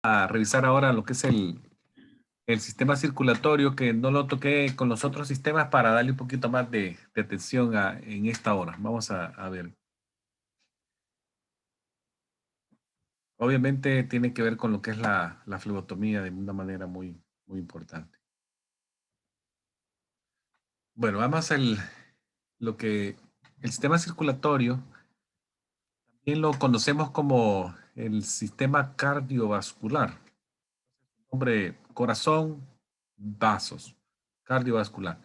A revisar ahora lo que es el sistema circulatorio, que no lo toqué con los otros sistemas para darle un poquito más de atención en esta hora. Vamos a ver. Obviamente tiene que ver con lo que es la flebotomía de una manera muy importante. Bueno, vamos lo que el sistema circulatorio, también lo conocemos como el sistema cardiovascular. Nombre, corazón, vasos, cardiovascular.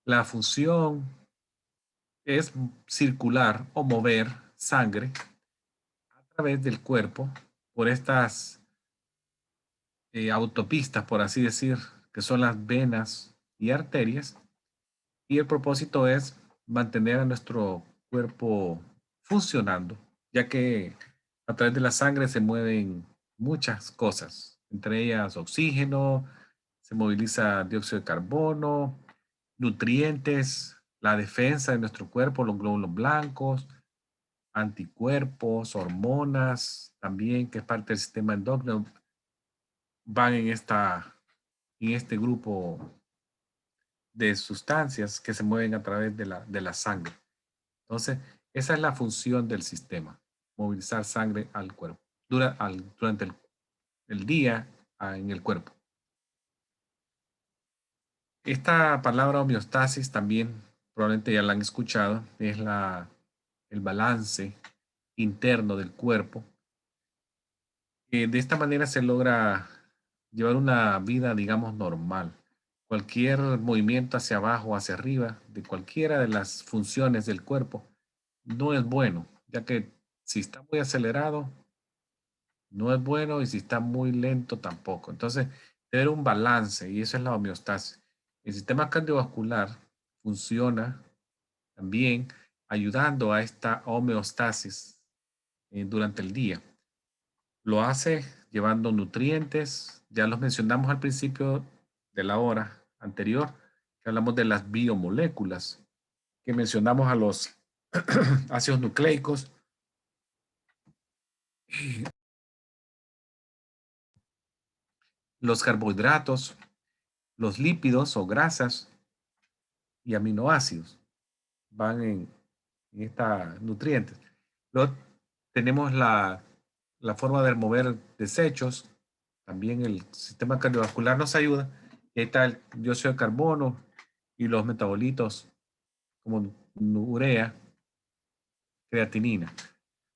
La función es circular o mover sangre a través del cuerpo por estas autopistas, por así decir, que son las venas y arterias. Y el propósito es mantener a nuestro cuerpo funcionando, ya que a través de la sangre se mueven muchas cosas, entre ellas oxígeno, se moviliza dióxido de carbono, nutrientes, la defensa de nuestro cuerpo, los glóbulos blancos, anticuerpos, hormonas, también que es parte del sistema endocrino, van en este grupo de sustancias que se mueven a través de la sangre. Entonces, esa es la función del sistema, movilizar sangre al cuerpo, durante el día en el cuerpo. Esta palabra homeostasis también probablemente ya la han escuchado, es el balance interno del cuerpo. De esta manera se logra llevar una vida, digamos, normal. Cualquier movimiento hacia abajo o hacia arriba de cualquiera de las funciones del cuerpo no es bueno, ya que si está muy acelerado, no es bueno y si está muy lento tampoco. Entonces, debe haber un balance y eso es la homeostasis. El sistema cardiovascular funciona también ayudando a esta homeostasis durante el día. Lo hace llevando nutrientes, ya los mencionamos al principio de la hora anterior, que hablamos de las biomoléculas, que mencionamos a los ácidos nucleicos, los carbohidratos, los lípidos o grasas y aminoácidos van en esta nutrientes. Luego tenemos la forma de mover desechos, también el sistema cardiovascular nos ayuda. Y ahí está el dióxido de carbono y los metabolitos como urea, creatinina.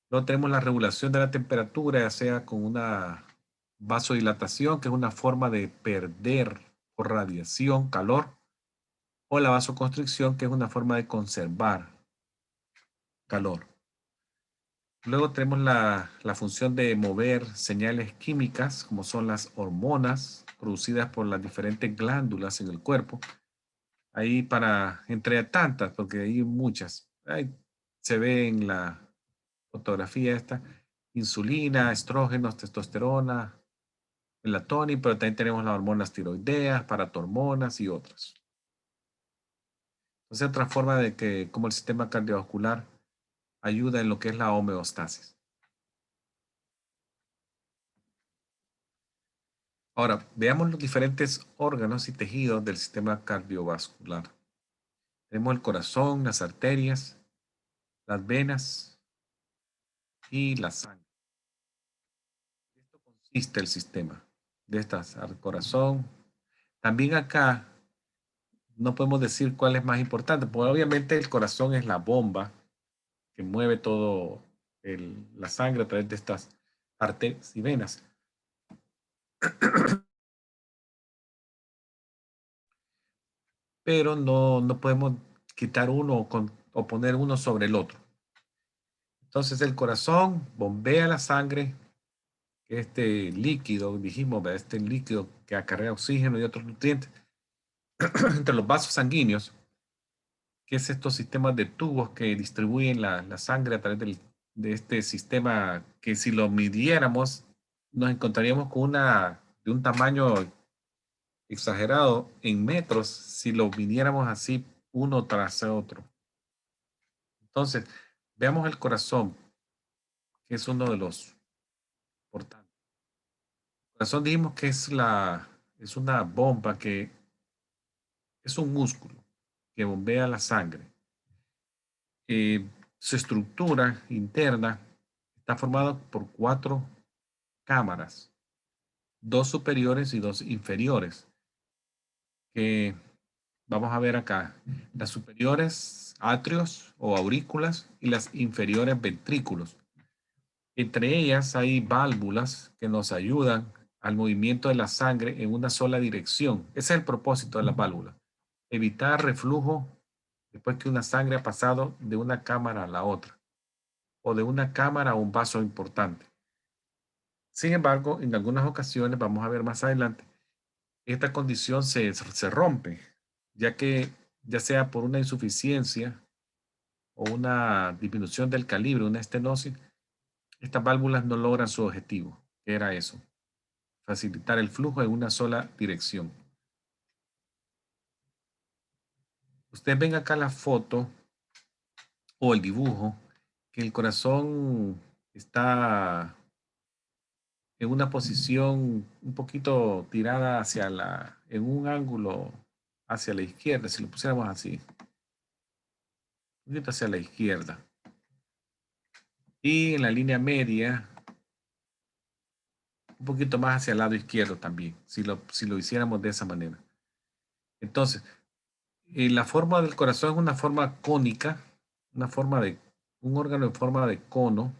Luego tenemos la regulación de la temperatura, ya sea con una vasodilatación, que es una forma de perder por radiación calor, o la vasoconstricción, que es una forma de conservar calor. Luego tenemos la función de mover señales químicas, como son las hormonas producidas por las diferentes glándulas en el cuerpo. Ahí entre tantas, porque hay muchas. Ahí se ve en la fotografía esta, insulina, estrógenos, testosterona, melatonina, pero también tenemos las hormonas tiroideas, paratormonas y otras. Entonces, otra forma de que, como el sistema cardiovascular ayuda en lo que es la homeostasis. Ahora, veamos los diferentes órganos y tejidos del sistema cardiovascular. Tenemos el corazón, las arterias, las venas y la sangre. Esto consiste el sistema de estas al corazón. También acá no podemos decir cuál es más importante, porque obviamente el corazón es la bomba que mueve todo la sangre a través de estas arterias y venas. Pero no podemos quitar uno o poner uno sobre el otro. Entonces el corazón bombea la sangre, este líquido, dijimos, este líquido que acarrea oxígeno y otros nutrientes entre los vasos sanguíneos, que es estos sistemas de tubos que distribuyen la sangre a través de este sistema que si lo midiéramos nos encontraríamos con de un tamaño exagerado en metros si lo midiéramos así uno tras otro. Entonces, veamos el corazón, que es uno de los importantes. corazón dijimos que es una bomba que es un músculo que bombea la sangre. Su estructura interna está formada por 4 cámaras, 2 superiores y 2 inferiores, que vamos a ver acá. Las superiores, atrios o aurículas, y las inferiores, ventrículos. Entre ellas hay válvulas que nos ayudan al movimiento de la sangre en una sola dirección. Ese es el propósito de las válvulas. Evitar reflujo después que una sangre ha pasado de una cámara a la otra o de una cámara a un vaso importante. Sin embargo, en algunas ocasiones, vamos a ver más adelante, esta condición se rompe, ya que ya sea por una insuficiencia o una disminución del calibre, una estenosis, estas válvulas no logran su objetivo, que era eso, facilitar el flujo en una sola dirección. Ustedes ven acá la foto o el dibujo, que el corazón está en una posición un poquito tirada en un ángulo hacia la izquierda, si lo pusiéramos así, un poquito hacia la izquierda. Y en la línea media, un poquito más hacia el lado izquierdo también, si lo hiciéramos de esa manera. Entonces, la forma del corazón es una forma cónica, un órgano en forma de cono,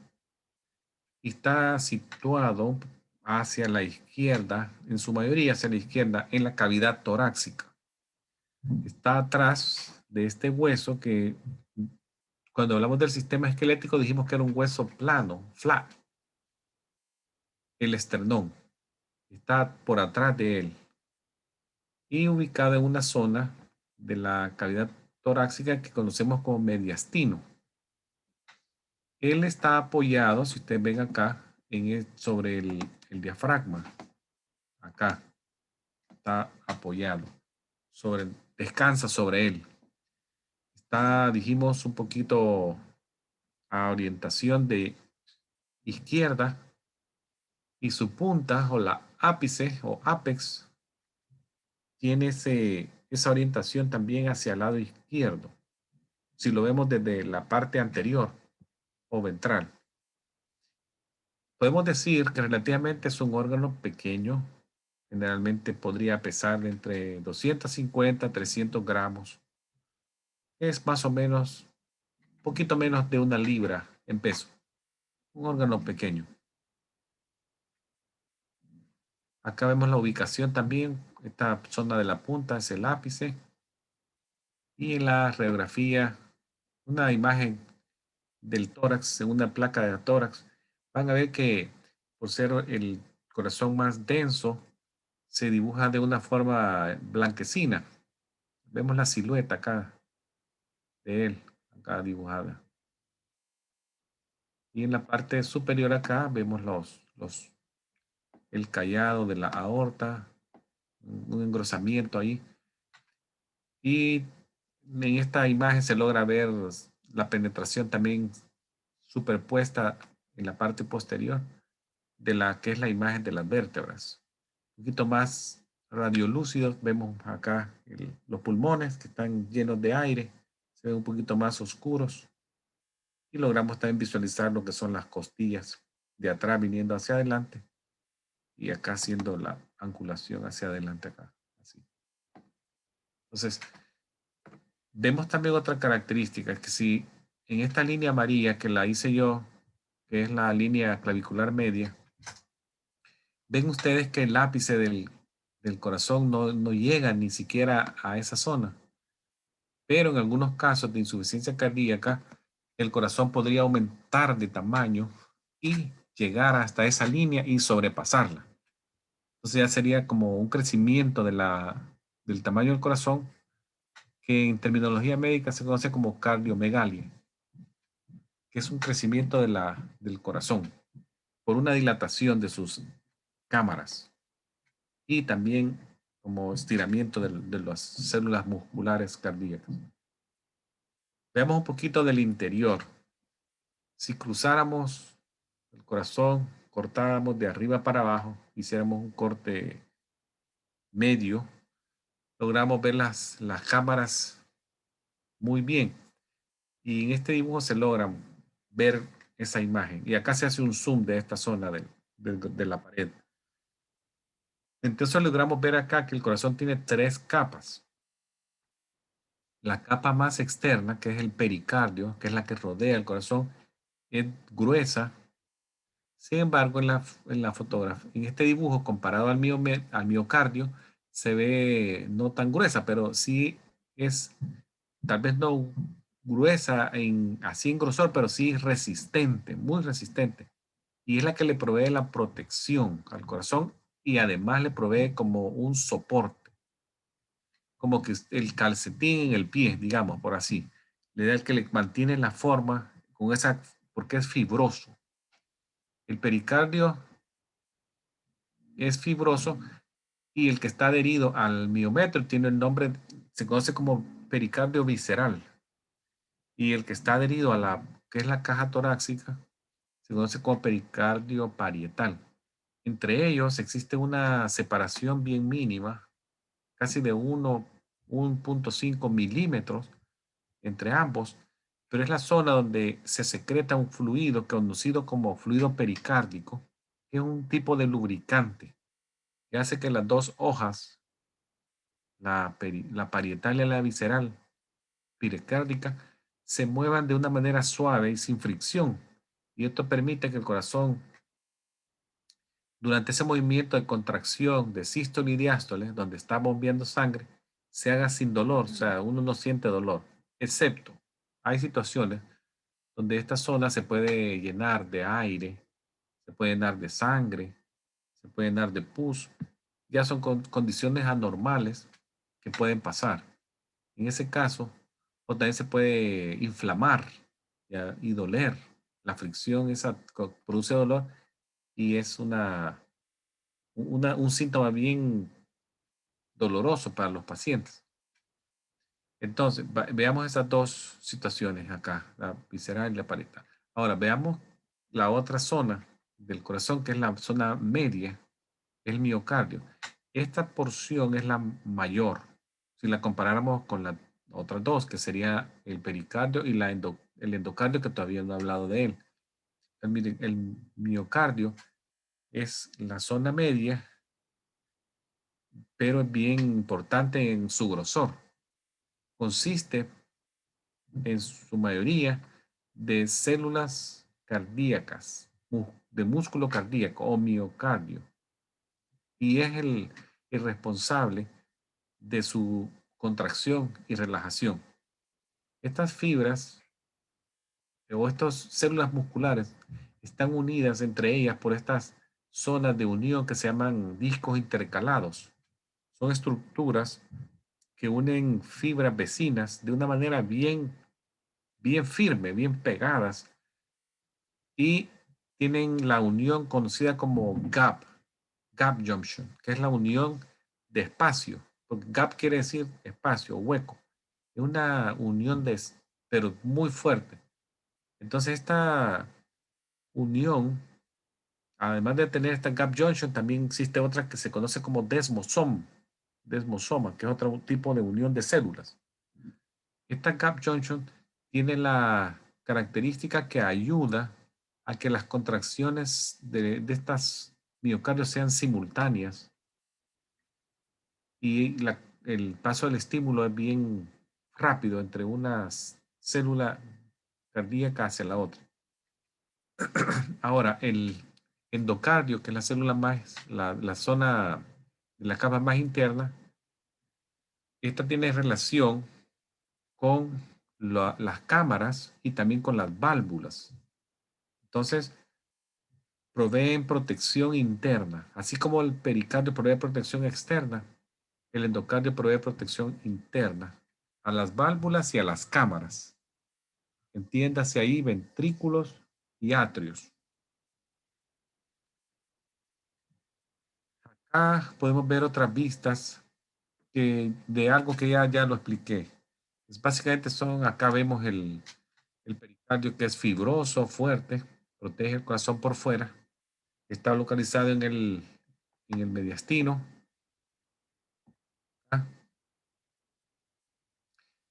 y está situado hacia la izquierda, en su mayoría hacia la izquierda, en la cavidad torácica. Está atrás de este hueso que cuando hablamos del sistema esquelético dijimos que era un hueso plano, flat, el esternón. Está por atrás de él y ubicado en una zona de la cavidad torácica que conocemos como mediastino. Él está apoyado, si ustedes ven acá, sobre el diafragma. Acá está apoyado. Descansa sobre él. Está, dijimos, un poquito a orientación de izquierda y su punta o la ápice o apex tiene esa orientación también hacia el lado izquierdo. Si lo vemos desde la parte anterior o ventral. Podemos decir que relativamente es un órgano pequeño. Generalmente podría pesar entre 250 a 300 gramos. Es más o menos, un poquito menos de 1 libra en peso. Un órgano pequeño. Acá vemos la ubicación también. Esta zona de la punta es el ápice. Y en la radiografía, una imagen del tórax, en una placa de tórax, van a ver que por ser el corazón más denso, se dibuja de una forma blanquecina. Vemos la silueta acá de él, acá dibujada. Y en la parte superior acá vemos el callado de la aorta, un engrosamiento ahí. Y en esta imagen se logra ver la penetración también superpuesta en la parte posterior de la que es la imagen de las vértebras. Un poquito más radiolúcidos, vemos acá los pulmones que están llenos de aire, se ven un poquito más oscuros y logramos también visualizar lo que son las costillas de atrás viniendo hacia adelante y acá haciendo la angulación hacia adelante acá. Así. Entonces, vemos también otra característica, que si en esta línea amarilla que la hice yo, que es la línea clavicular media, ven ustedes que el ápice del corazón no llega ni siquiera a esa zona. Pero en algunos casos de insuficiencia cardíaca, el corazón podría aumentar de tamaño y llegar hasta esa línea y sobrepasarla. Entonces ya sería como un crecimiento del tamaño del corazón que en terminología médica se conoce como cardiomegalia, que es un crecimiento del corazón por una dilatación de sus cámaras y también como estiramiento de las células musculares cardíacas. Veamos un poquito del interior. Si cruzáramos el corazón cortáramos de arriba para abajo, hiciéramos un corte medio, logramos ver las cámaras muy bien. Y en este dibujo se logra ver esa imagen. Y acá se hace un zoom de esta zona de la pared. Entonces logramos ver acá que el corazón tiene tres capas. La capa más externa, que es el pericardio, que es la que rodea el corazón, es gruesa. Sin embargo, en la fotografía, en este dibujo, comparado al miocardio, se ve no tan gruesa, pero sí es, tal vez no gruesa así en grosor, pero sí resistente, muy resistente. Y es la que le provee la protección al corazón y además le provee como un soporte, como que el calcetín en el pie, digamos, por así. Le da el que le mantiene la forma con esa, porque es fibroso. El pericardio es fibroso y el que está adherido al miometrio tiene el nombre, se conoce como pericardio visceral. Y el que está adherido a la, que es la caja torácica, se conoce como pericardio parietal. Entre ellos existe una separación bien mínima, casi de 1.5 milímetros entre ambos, pero es la zona donde se secreta un fluido conocido como fluido pericárdico, que es un tipo de lubricante que hace que las dos hojas, la parietal y la visceral pericárdica, se muevan de una manera suave y sin fricción. Y esto permite que el corazón, durante ese movimiento de contracción de sístole y diástole, donde está bombeando sangre, se haga sin dolor, o sea, uno no siente dolor, excepto hay situaciones donde esta zona se puede llenar de aire, se puede llenar de sangre, se puede llenar de pus. Ya son condiciones anormales que pueden pasar. En ese caso, o también se puede inflamar, ¿ya? Y doler. La fricción esa produce dolor y es un síntoma bien doloroso para los pacientes. Entonces, veamos esas dos situaciones acá, la visceral y la parietal. Ahora, veamos la otra zona del corazón, que es la zona media, el miocardio. Esta porción es la mayor, si la comparáramos con las otras dos, que sería el pericardio y el endocardio, que todavía no he hablado de él. El miocardio es la zona media, pero es bien importante en su grosor. Consiste en su mayoría de células cardíacas, de músculo cardíaco o miocardio, y es el responsable de su contracción y relajación. Estas fibras o estas células musculares están unidas entre ellas por estas zonas de unión que se llaman discos intercalados. Son estructuras que unen fibras vecinas de una manera bien firme, bien pegadas, y tienen la unión conocida como gap junction, que es la unión de espacio, porque gap quiere decir espacio, hueco. Es una unión pero muy fuerte. Entonces esta unión, además de tener esta gap junction, también existe otra que se conoce como desmosoma, que es otro tipo de unión de células. Esta gap junction tiene la característica que ayuda a que las contracciones de estas miocardios sean simultáneas y el paso del estímulo es bien rápido entre una célula cardíaca hacia la otra. Ahora, el endocardio, que es la célula más, la zona de la capa más interna, esta tiene relación con las cámaras y también con las válvulas. Entonces, proveen protección interna, así como el pericardio provee protección externa, el endocardio provee protección interna a las válvulas y a las cámaras. Entiéndase ahí ventrículos y atrios. Acá podemos ver otras vistas de algo que ya lo expliqué. Pues básicamente acá vemos el pericardio que es fibroso, fuerte, protege el corazón por fuera. Está localizado en el mediastino. ¿Ah?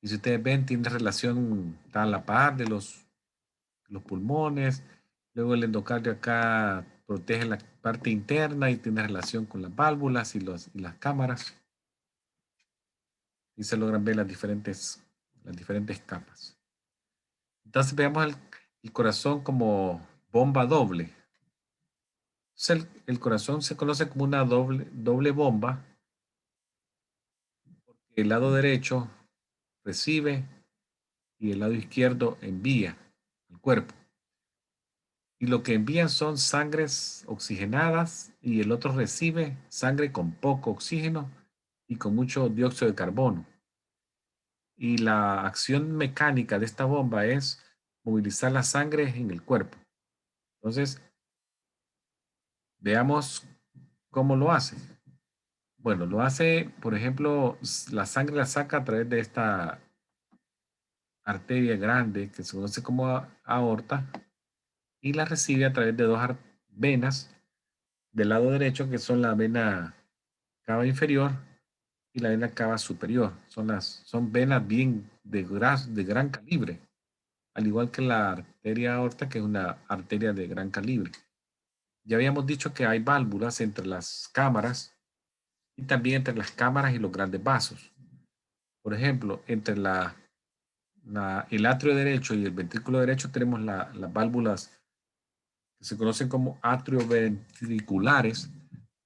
Y si ustedes ven, tiene relación, está a la par de los pulmones. Luego el endocardio acá protege la parte interna y tiene relación con las válvulas y las cámaras. Y se logran ver las diferentes capas. Entonces veamos el corazón como bomba doble. Entonces, el corazón se conoce como una doble bomba. El lado derecho recibe y el lado izquierdo envía al cuerpo. Y lo que envían son sangres oxigenadas y el otro recibe sangre con poco oxígeno y con mucho dióxido de carbono. Y la acción mecánica de esta bomba es movilizar la sangre en el cuerpo. Entonces, veamos cómo lo hace. Bueno, lo hace, por ejemplo, la sangre la saca a través de esta arteria grande que se conoce como aorta y la recibe a través de dos venas del lado derecho que son la vena cava inferior y la vena cava superior. Son venas bien de gran calibre, al igual que la arteria aorta que es una arteria de gran calibre. Ya habíamos dicho que hay válvulas entre las cámaras y también entre las cámaras y los grandes vasos. Por ejemplo, entre el atrio derecho y el ventrículo derecho tenemos las válvulas que se conocen como atrioventriculares,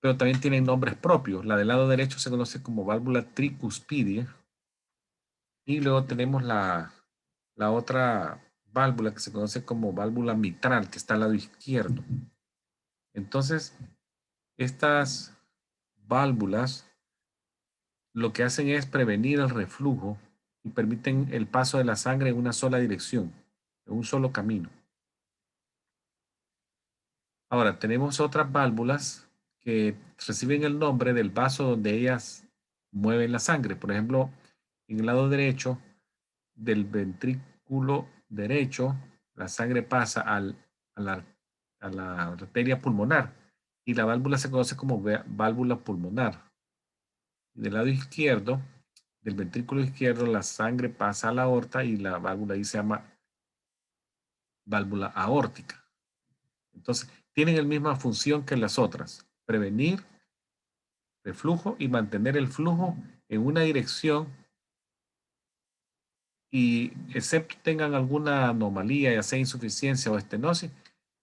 pero también tienen nombres propios. La del lado derecho se conoce como válvula tricuspidia y luego tenemos la otra válvula que se conoce como válvula mitral, que está al lado izquierdo. Entonces, estas válvulas lo que hacen es prevenir el reflujo y permiten el paso de la sangre en una sola dirección, en un solo camino. Ahora, tenemos otras válvulas que reciben el nombre del vaso donde ellas mueven la sangre. Por ejemplo, en el lado derecho del ventrículo derecho, la sangre pasa a, la, a la arteria pulmonar y la válvula se conoce como válvula pulmonar. Y del lado izquierdo, del ventrículo izquierdo, la sangre pasa a la aorta y la válvula ahí se llama válvula aórtica. Entonces, tienen la misma función que las otras, prevenir reflujo y mantener el flujo en una dirección y excepto tengan alguna anomalía, ya sea insuficiencia o estenosis,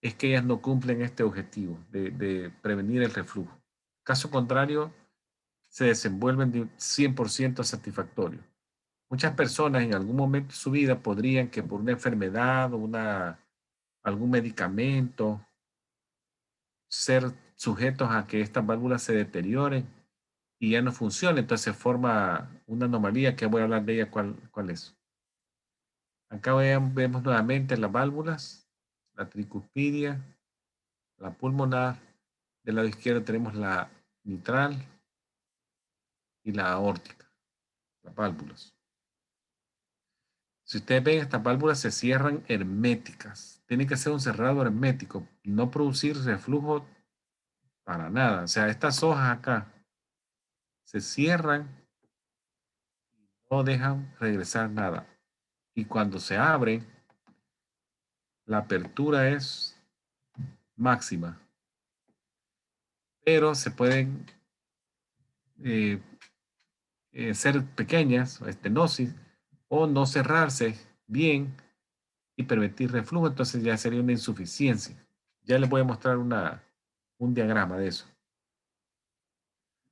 es que ellas no cumplen este objetivo de prevenir el reflujo. Caso contrario, se desenvuelven de 100% satisfactorio. Muchas personas en algún momento de su vida podrían que por una enfermedad o algún medicamento ser sujetos a que estas válvulas se deterioren y ya no funcionen. Entonces se forma una anomalía que voy a hablar de ella, cuál es. Acá vemos nuevamente las válvulas, la tricuspidia, la pulmonar. Del lado izquierdo tenemos la mitral y la aórtica, las válvulas. Si ustedes ven, estas válvulas se cierran herméticas. Tiene que ser un cerrado hermético, no producir reflujo para nada. O sea, estas hojas acá se cierran, no dejan regresar nada. Y cuando se abren, la apertura es máxima, pero se pueden eh, ser pequeñas o estenosis o no cerrarse bien y permitir reflujo, entonces ya sería una insuficiencia. Ya les voy a mostrar un diagrama de eso.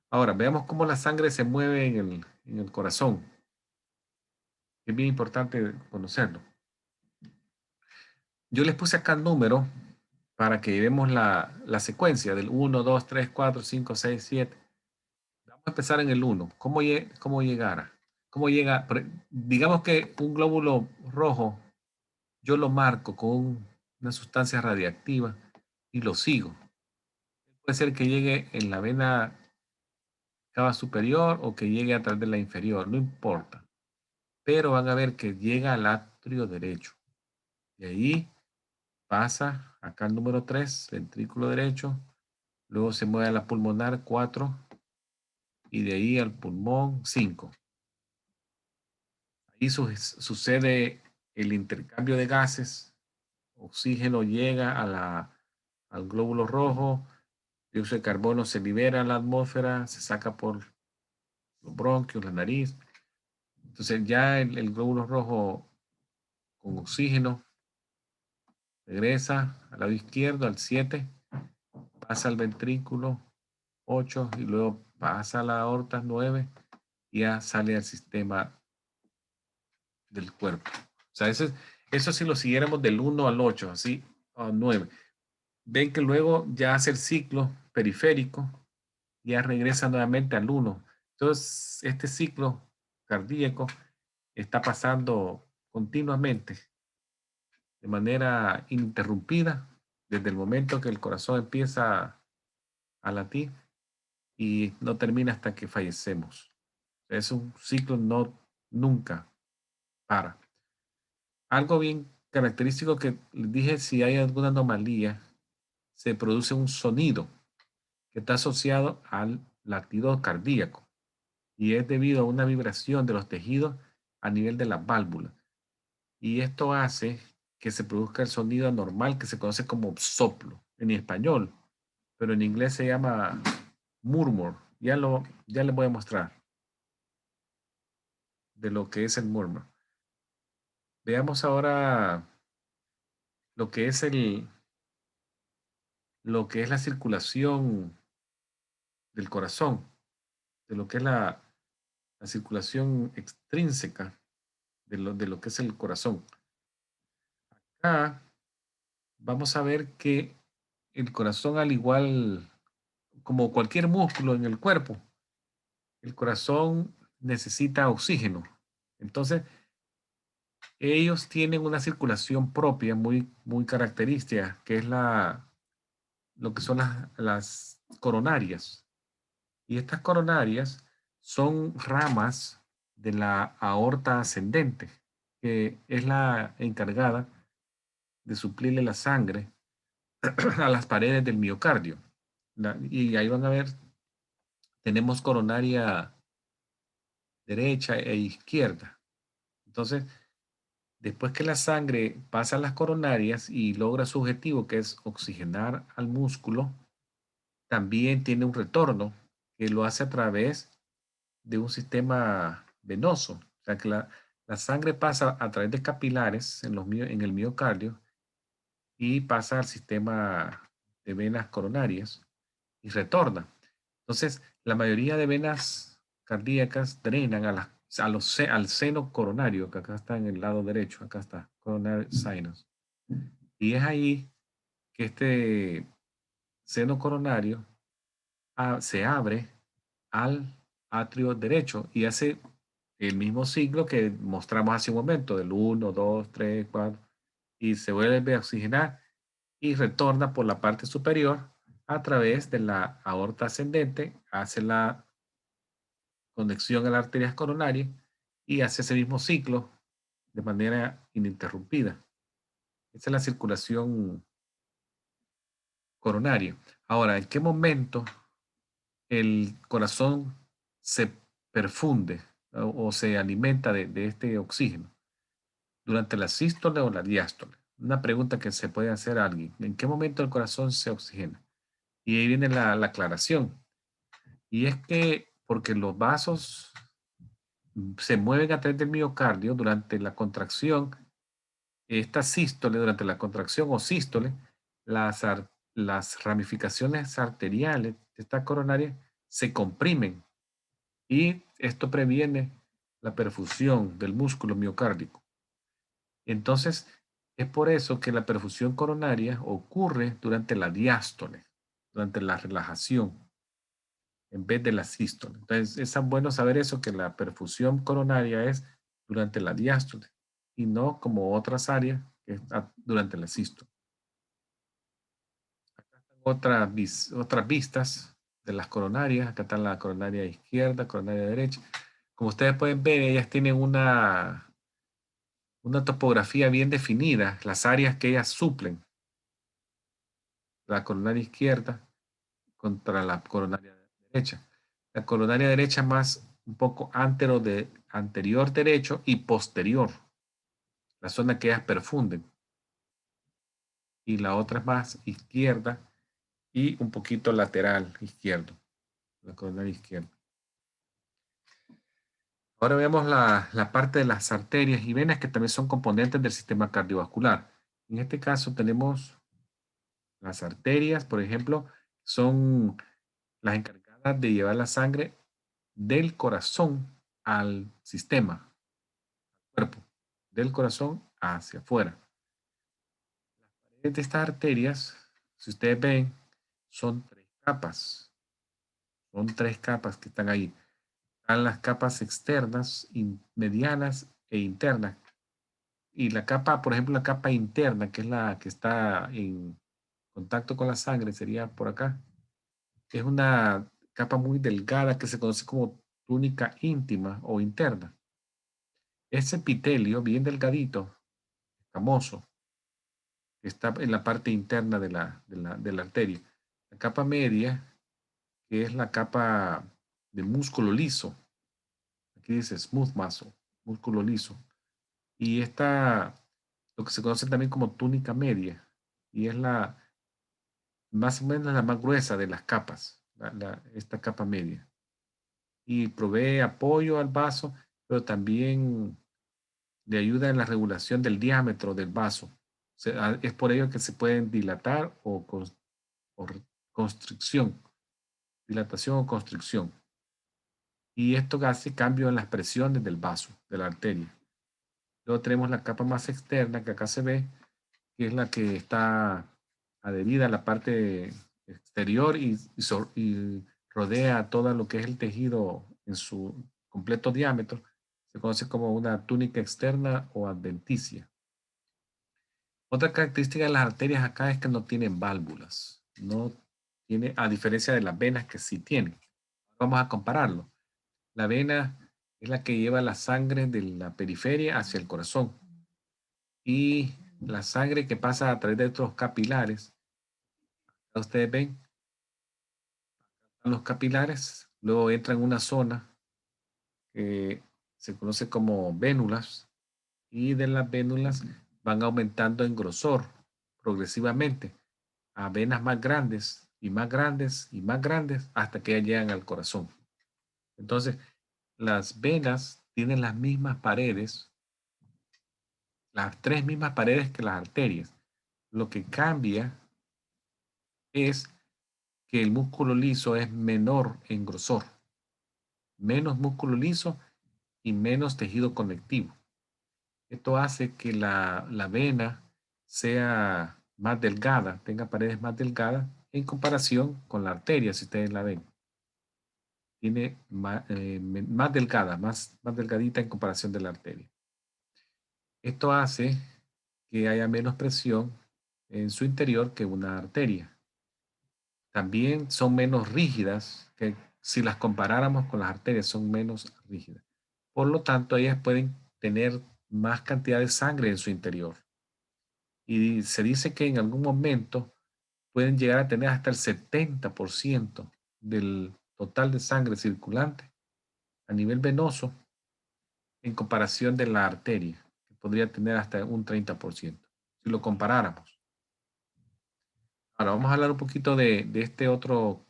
Ahora, veamos cómo la sangre se mueve en el corazón. Es bien importante conocerlo. Yo les puse acá el número para que vemos la secuencia del 1, 2, 3, 4, 5, 6, 7. Vamos a empezar en el 1. ¿Cómo llegara? ¿Cómo llega? Digamos que un glóbulo rojo, yo lo marco con una sustancia radiactiva y lo sigo. Puede ser que llegue en la vena cava superior o que llegue a través de la inferior, no importa. Pero van a ver que llega al atrio derecho. Y ahí pasa acá el número 3, ventrículo derecho, luego se mueve a la pulmonar 4 y de ahí al pulmón 5. Ahí sucede el intercambio de gases, oxígeno llega al glóbulo rojo, dióxido de carbono se libera a la atmósfera, se saca por los bronquios, la nariz. Entonces ya el glóbulo rojo con oxígeno regresa al lado izquierdo, al 7, pasa al ventrículo 8 y luego pasa a la aorta 9 y ya sale al sistema del cuerpo. O sea, eso si lo siguiéramos del 1 al 8, así, a 9. Ven que luego ya hace el ciclo periférico, ya regresa nuevamente al 1. Entonces, este ciclo cardíaco está pasando continuamente, de manera ininterrumpida, desde el momento que el corazón empieza a latir y no termina hasta que fallecemos. Es un ciclo nunca para. Algo bien característico que les dije, si hay alguna anomalía, se produce un sonido que está asociado al latido cardíaco y es debido a una vibración de los tejidos a nivel de las válvulas. Y esto hace que se produzca el sonido anormal que se conoce como soplo en español, pero en inglés se llama murmur. Ya les voy a mostrar de lo que es el murmur. Veamos ahora lo que es lo que es la circulación del corazón, de lo que es la circulación extrínseca de lo que es el corazón. Acá vamos a ver que el corazón, al igual como cualquier músculo en el cuerpo, el corazón necesita oxígeno. Entonces, ellos tienen una circulación propia muy característica, que es lo que son las coronarias. Y estas coronarias son ramas de la aorta ascendente, que es la encargada de suplirle la sangre a las paredes del miocardio. Y ahí van a ver, tenemos coronaria derecha e izquierda. Entonces, después que la sangre pasa a las coronarias y logra su objetivo, que es oxigenar al músculo, también tiene un retorno que lo hace a través de un sistema venoso. O sea que la sangre pasa a través de capilares en el miocardio y pasa al sistema de venas coronarias y retorna. Entonces, la mayoría de venas cardíacas drenan al seno coronario, que acá está en el lado derecho, acá está, coronary sinus. Y es ahí que este seno coronario se abre al atrio derecho y hace el mismo ciclo que mostramos hace un momento, del 1, 2, 3, 4, y se vuelve a oxigenar y retorna por la parte superior a través de la aorta ascendente, hace la conexión a las arterias coronarias y hace ese mismo ciclo de manera ininterrumpida. Esa es la circulación coronaria. Ahora, ¿en qué momento el corazón se perfunde o se alimenta de este oxígeno? ¿Durante la sístole o la diástole? Una pregunta que se puede hacer a alguien. ¿En qué momento el corazón se oxigena? Y ahí viene la aclaración. Y es que porque los vasos se mueven a través del miocardio durante la contracción, esta sístole, durante la contracción o sístole, las ramificaciones arteriales de esta coronaria se comprimen y esto previene la perfusión del músculo miocárdico. Entonces, es por eso que la perfusión coronaria ocurre durante la diástole, durante la relajación, en vez de la sístole. Entonces, es tan bueno saber eso, que la perfusión coronaria es durante la diástole y no como otras áreas que durante la sístole. Acá están otras vistas de las coronarias. Acá está la coronaria izquierda, coronaria derecha. Como ustedes pueden ver, ellas tienen una topografía bien definida, las áreas que ellas suplen. La coronaria izquierda contra la coronaria derecha. La coronaria derecha más un poco anterior derecho y posterior, la zona que ellas perfunden. Y la otra es más izquierda y un poquito lateral izquierdo, la coronaria izquierda. Ahora vemos la parte de las arterias y venas que también son componentes del sistema cardiovascular. En este caso tenemos las arterias, por ejemplo, son las encargadas de llevar la sangre del corazón al sistema, al cuerpo, del corazón hacia afuera. Las paredes de estas arterias, si ustedes ven, son tres capas. Son tres capas que están ahí. Están las capas externas, medianas e internas. Y la capa, por ejemplo, la capa interna, que es la que está en contacto con la sangre, sería por acá. Es una capa muy delgada que se conoce como túnica íntima o interna. Ese epitelio bien delgadito, escamoso, que está en la parte interna de la arteria. La capa media, que es la capa de músculo liso. Aquí dice smooth muscle, músculo liso. Y esta, lo que se conoce también como túnica media, y es la más o menos la más gruesa de las capas, esta capa media. Y provee apoyo al vaso, pero también le ayuda en la regulación del diámetro del vaso. Es por ello que se pueden dilatar o constricción, dilatación o constricción. Y esto hace cambio en las presiones del vaso, de la arteria. Luego tenemos la capa más externa que acá se ve, que es la que está adherida a la parte exterior y rodea todo lo que es el tejido en su completo diámetro. Se conoce como una túnica externa o adventicia. Otra característica de las arterias acá es que no tienen válvulas. No tiene, a diferencia de las venas que sí tienen. Vamos a compararlo. La vena es la que lleva la sangre de la periferia hacia el corazón. Y la sangre que pasa a través de estos capilares, ustedes ven, los capilares, luego entra en una zona que se conoce como vénulas, y de las vénulas van aumentando en grosor progresivamente a venas más grandes y más grandes y más grandes hasta que llegan al corazón. Entonces, las venas tienen las mismas paredes, las tres mismas paredes que las arterias. Lo que cambia es que el músculo liso es menor en grosor, menos músculo liso y menos tejido conectivo. Esto hace que la vena sea más delgada, tenga paredes más delgadas en comparación con la arteria, si ustedes la ven. Tiene más delgada, más delgadita en comparación de la arteria. Esto hace que haya menos presión en su interior que una arteria. También son menos rígidas, que si las comparáramos con las arterias, son menos rígidas. Por lo tanto, ellas pueden tener más cantidad de sangre en su interior. Y se dice que en algún momento pueden llegar a tener hasta el 70% del total de sangre circulante a nivel venoso en comparación de la arteria, que podría tener hasta un 30%, si lo comparáramos. Ahora vamos a hablar un poquito de este otro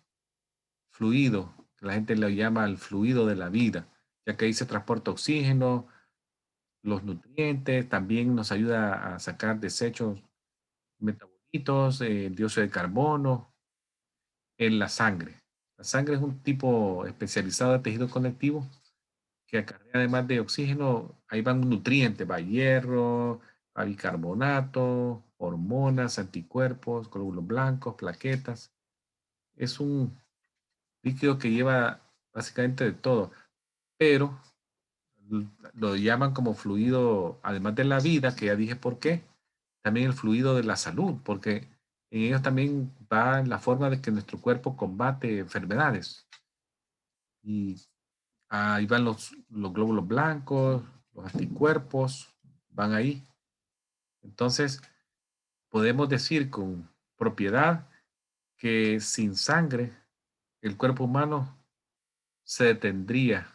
fluido, que la gente le llama el fluido de la vida, ya que ahí se transporta oxígeno, los nutrientes, también nos ayuda a sacar desechos, metabolitos, dióxido de carbono en la sangre. La sangre es un tipo especializado de tejido conectivo que acarrea además de oxígeno, ahí van nutrientes, va hierro, va bicarbonato, hormonas, anticuerpos, glóbulos blancos, plaquetas. Es un líquido que lleva básicamente de todo, pero lo llaman como fluido, además de la vida, que ya dije por qué, también el fluido de la salud, porque en ellos también va la forma de que nuestro cuerpo combate enfermedades. Y ahí van los glóbulos blancos, los anticuerpos, van ahí. Entonces, podemos decir con propiedad que sin sangre el cuerpo humano se detendría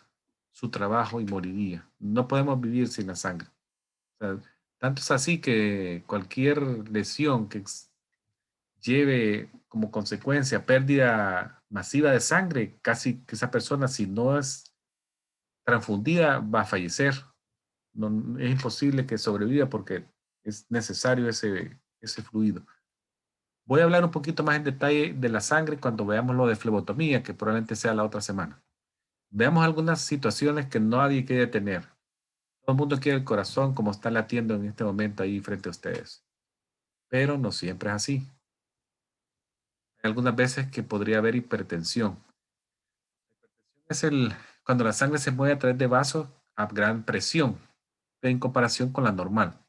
su trabajo y moriría. No podemos vivir sin la sangre. O sea, tanto es así que cualquier lesión que lleve como consecuencia pérdida masiva de sangre, casi que esa persona, si no es transfundida, va a fallecer. No, es imposible que sobreviva porque es necesario ese fluido. Voy a hablar un poquito más en detalle de la sangre cuando veamos lo de flebotomía, que probablemente sea la otra semana. Veamos algunas situaciones que nadie quiere tener. Todo el mundo quiere el corazón como está latiendo en este momento ahí frente a ustedes. Pero no siempre es así. Hay algunas veces que podría haber hipertensión. Es cuando la sangre se mueve a través de vasos a gran presión en comparación con la normal.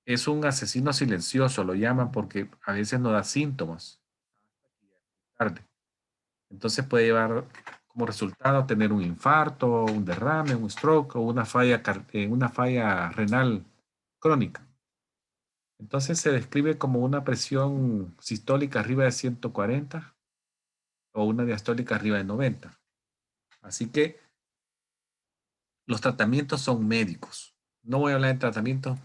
Es un asesino silencioso, lo llaman porque a veces no da síntomas tarde. Entonces puede llevar como resultado tener un infarto, un derrame, un stroke o una falla renal crónica. Entonces se describe como una presión sistólica arriba de 140 o una diastólica arriba de 90. Así que los tratamientos son médicos. No voy a hablar de tratamiento,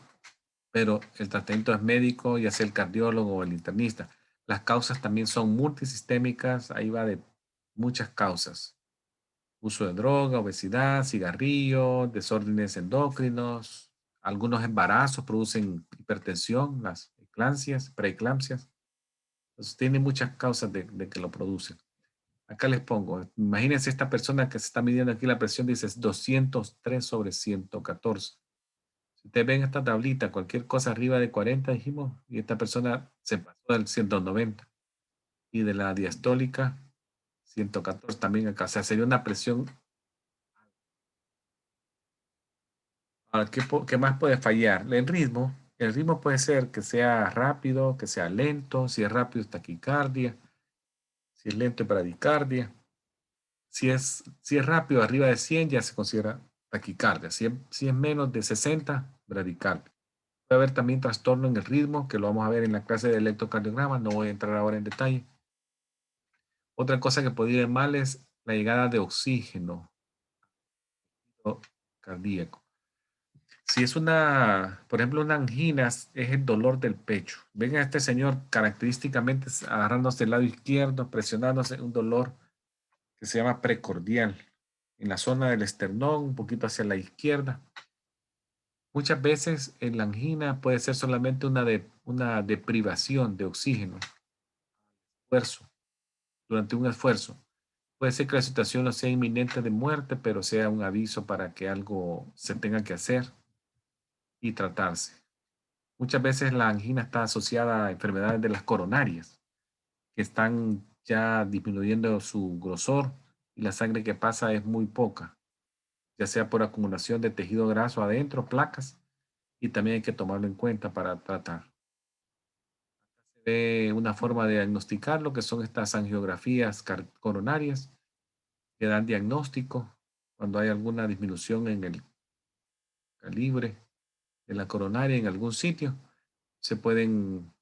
pero el tratamiento es médico, ya sea el cardiólogo o el internista. Las causas también son multisistémicas, ahí va de muchas causas. Uso de droga, obesidad, cigarrillo, desórdenes endocrinos, algunos embarazos producen hipertensión, las eclampsias, preeclampsias. Entonces tiene muchas causas de que lo producen. Acá les pongo, imagínense esta persona que se está midiendo aquí la presión, dice 203 sobre 114. Si ustedes ven esta tablita, cualquier cosa arriba de 40 dijimos, y esta persona se pasó del 190. Y de la diastólica, 114 también acá. O sea, sería una presión. Ahora, ¿qué más puede fallar? El ritmo. El ritmo puede ser que sea rápido, que sea lento. Si es rápido, es taquicardia. Si es lento, es bradicardia. Si es rápido, arriba de 100 ya se considera taquicardia. Si es menos de 60, bradicardia. Puede haber también trastorno en el ritmo, que lo vamos a ver en la clase de electrocardiograma. No voy a entrar ahora en detalle. Otra cosa que podría ir mal es la llegada de oxígeno cardíaco. Si es por ejemplo, una angina, es el dolor del pecho. Ven a este señor característicamente agarrándose el lado izquierdo, presionándose un dolor que se llama precordial, en la zona del esternón, un poquito hacia la izquierda. Muchas veces en la angina puede ser solamente una deprivación de oxígeno, esfuerzo, durante un esfuerzo. Puede ser que la situación no sea inminente de muerte, pero sea un aviso para que algo se tenga que hacer y tratarse. Muchas veces la angina está asociada a enfermedades de las coronarias, que están ya disminuyendo su grosor y la sangre que pasa es muy poca, ya sea por acumulación de tejido graso adentro, placas, y también hay que tomarlo en cuenta para tratar. Se ve una forma de diagnosticar lo que son estas angiografías coronarias, que dan diagnóstico cuando hay alguna disminución en el calibre de la coronaria en algún sitio. Se pueden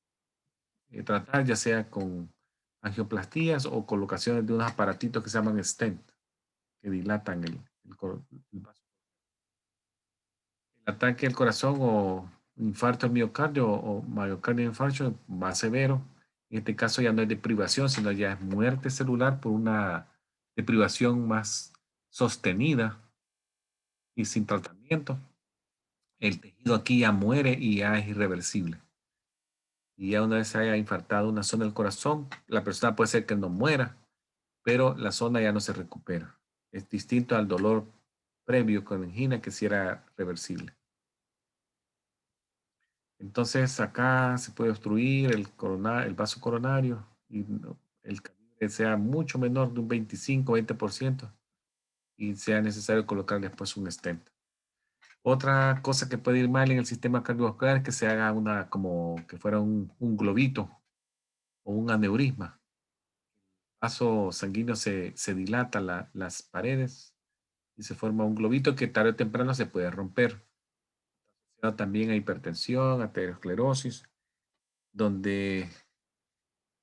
tratar ya sea con angioplastías o colocaciones de unos aparatitos que se llaman stent, que dilatan el vaso. El ataque al corazón o infarto al miocardio o miocardio infarto más severo. En este caso ya no es deprivación, sino ya es muerte celular por una deprivación más sostenida y sin tratamiento. El tejido aquí ya muere y ya es irreversible. Y ya una vez se haya infartado una zona del corazón, la persona puede ser que no muera, pero la zona ya no se recupera. Es distinto al dolor previo con angina que si era reversible. Entonces acá se puede obstruir el vaso coronario y el calibre sea mucho menor de un 25-20% y sea necesario colocar después un stent. Otra cosa que puede ir mal en el sistema cardiovascular es que se haga como que fuera un globito o un aneurisma. El vaso sanguíneo se dilata las paredes y se forma un globito que tarde o temprano se puede romper. Asociado también a hipertensión, aterosclerosis, donde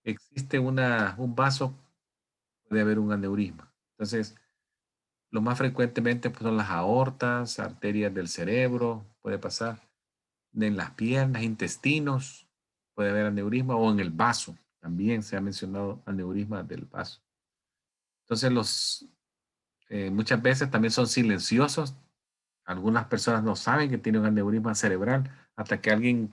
existe un vaso puede haber un aneurisma. Entonces, lo más frecuentemente pues, son las aortas, arterias del cerebro, puede pasar en las piernas, intestinos, puede haber aneurisma o en el vaso. También se ha mencionado aneurisma del vaso. Entonces, muchas veces también son silenciosos. Algunas personas no saben que tienen un aneurisma cerebral hasta que alguien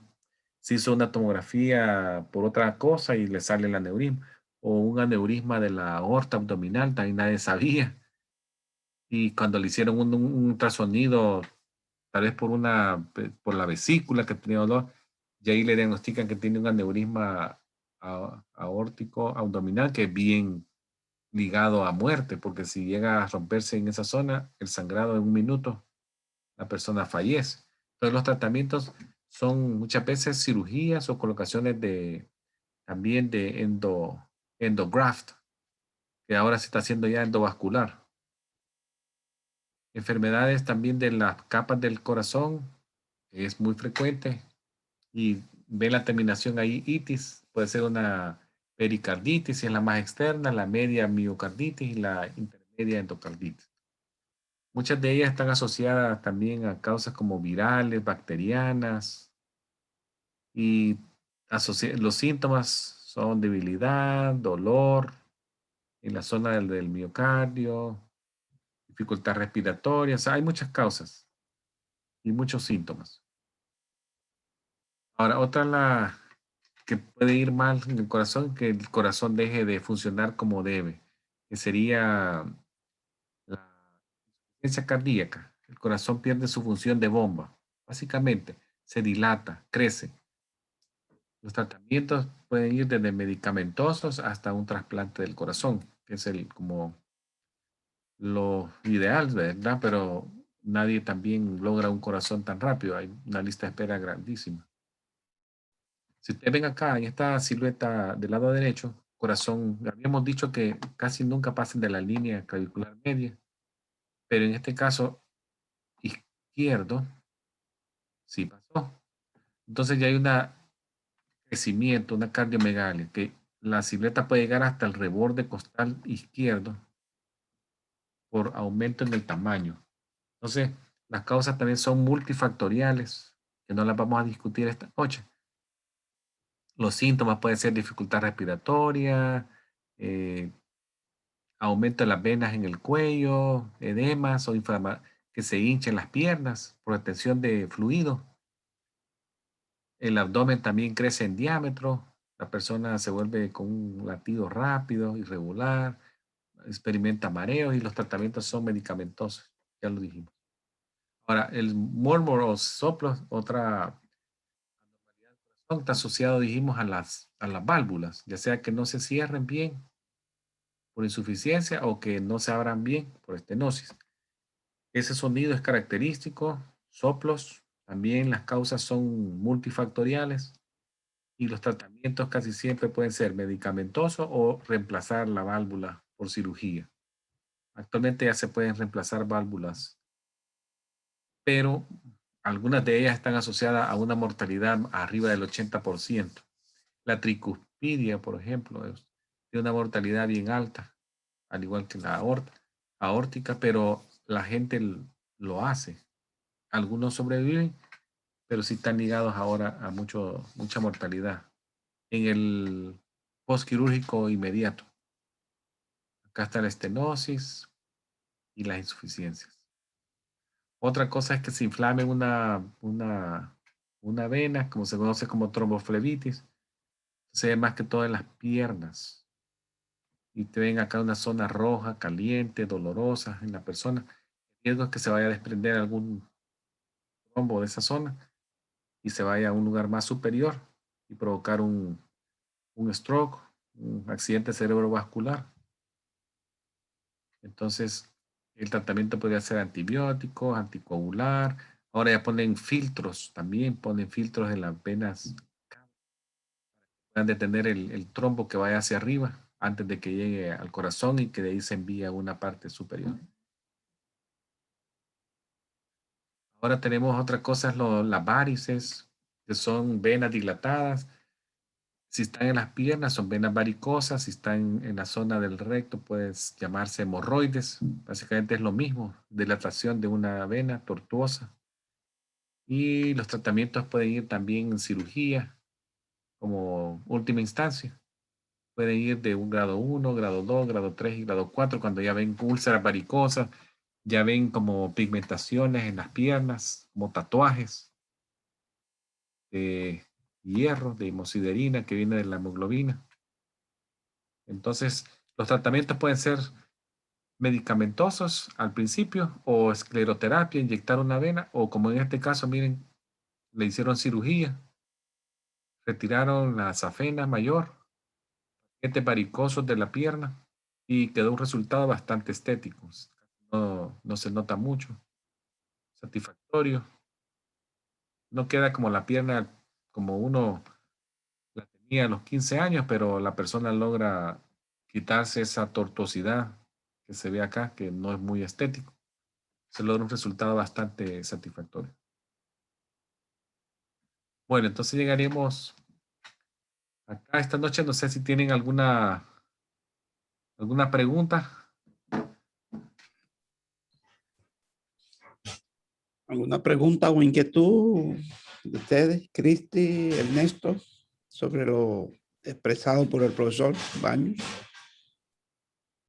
se hizo una tomografía por otra cosa y le sale el aneurisma. O un aneurisma de la aorta abdominal, también nadie sabía. Y cuando le hicieron un ultrasonido, tal vez por la vesícula que tenía dolor, y ahí le diagnostican que tiene un aneurisma aórtico abdominal que es bien ligado a muerte, porque si llega a romperse en esa zona, el sangrado en un minuto, la persona fallece. Entonces los tratamientos son muchas veces cirugías o colocaciones también de endograft, que ahora se está haciendo ya endovascular. Enfermedades también de las capas del corazón, es muy frecuente y ve la terminación ahí itis, puede ser una pericarditis, si es la más externa, la media miocarditis y la intermedia endocarditis. Muchas de ellas están asociadas también a causas como virales, bacterianas y los síntomas son debilidad, dolor en la zona del miocardio, dificultad respiratoria, o sea, hay muchas causas y muchos síntomas. Ahora, otra que puede ir mal en el corazón, que el corazón deje de funcionar como debe, que sería la insuficiencia cardíaca. El corazón pierde su función de bomba. Básicamente, se dilata, crece. Los tratamientos pueden ir desde medicamentosos hasta un trasplante del corazón, que es como lo ideal, ¿verdad? Pero nadie también logra un corazón tan rápido. Hay una lista de espera grandísima. Si ustedes ven acá en esta silueta del lado derecho, corazón, habíamos dicho que casi nunca pasan de la línea clavicular media, pero en este caso izquierdo sí pasó. Entonces ya hay un crecimiento, una cardiomegalia, que la silueta puede llegar hasta el reborde costal izquierdo por aumento en el tamaño. Entonces, las causas también son multifactoriales, que no las vamos a discutir esta noche. Los síntomas pueden ser dificultad respiratoria, eh, aumento de las venas en el cuello, edemas o que se hinchen las piernas por retención de fluido. El abdomen también crece en diámetro. La persona se vuelve con un latido rápido, irregular, experimenta mareos y los tratamientos son medicamentosos. Ya lo dijimos. Ahora, el murmur o soplo, otra está asociado, dijimos, a las válvulas, ya sea que no se cierren bien por insuficiencia o que no se abran bien por estenosis. Ese sonido es característico, soplos, también las causas son multifactoriales y los tratamientos casi siempre pueden ser medicamentosos o reemplazar la válvula por cirugía. Actualmente ya se pueden reemplazar válvulas, pero algunas de ellas están asociadas a una mortalidad arriba del 80%. La tricuspidia, por ejemplo, tiene una mortalidad bien alta, al igual que la aórtica, pero la gente lo hace. Algunos sobreviven, pero sí están ligados ahora a mucha mortalidad. En el postquirúrgico inmediato, acá está la estenosis y las insuficiencias. Otra cosa es que se inflame una vena, como se conoce como tromboflebitis. Se ve más que todo en las piernas. Y te ven acá una zona roja, caliente, dolorosa en la persona. El riesgo es que se vaya a desprender algún trombo de esa zona y se vaya a un lugar más superior y provocar un stroke, un accidente cerebrovascular. Entonces, el tratamiento podría ser antibióticos, anticoagular. Ahora ya ponen filtros, también ponen filtros en las venas para que puedan detener el trombo que vaya hacia arriba antes de que llegue al corazón y que de ahí se envíe a una parte superior. Ahora tenemos otra cosa, las varices, que son venas dilatadas. Si están en las piernas, son venas varicosas. Si están en la zona del recto, puede llamarse hemorroides. Básicamente es lo mismo, dilatación de una vena tortuosa. Y los tratamientos pueden ir también en cirugía, como última instancia. Pueden ir de un grado 1, grado 2, grado 3 y grado 4, cuando ya ven úlceras varicosas, ya ven como pigmentaciones en las piernas, como tatuajes de hierro, de hemosiderina que viene de la hemoglobina. Entonces, los tratamientos pueden ser medicamentosos al principio o escleroterapia, inyectar una vena, o como en este caso, miren, le hicieron cirugía, retiraron la safena mayor, varicosos de la pierna y quedó un resultado bastante estético. No se nota mucho, satisfactorio. No queda como la pierna como uno la tenía a los 15 años, pero la persona logra quitarse esa tortuosidad que se ve acá, que no es muy estético. Se logra un resultado bastante satisfactorio. Bueno, entonces llegaremos acá esta noche. No sé si tienen alguna pregunta. ¿Alguna pregunta o inquietud de ustedes, Cristi, Ernesto, sobre lo expresado por el profesor Baños?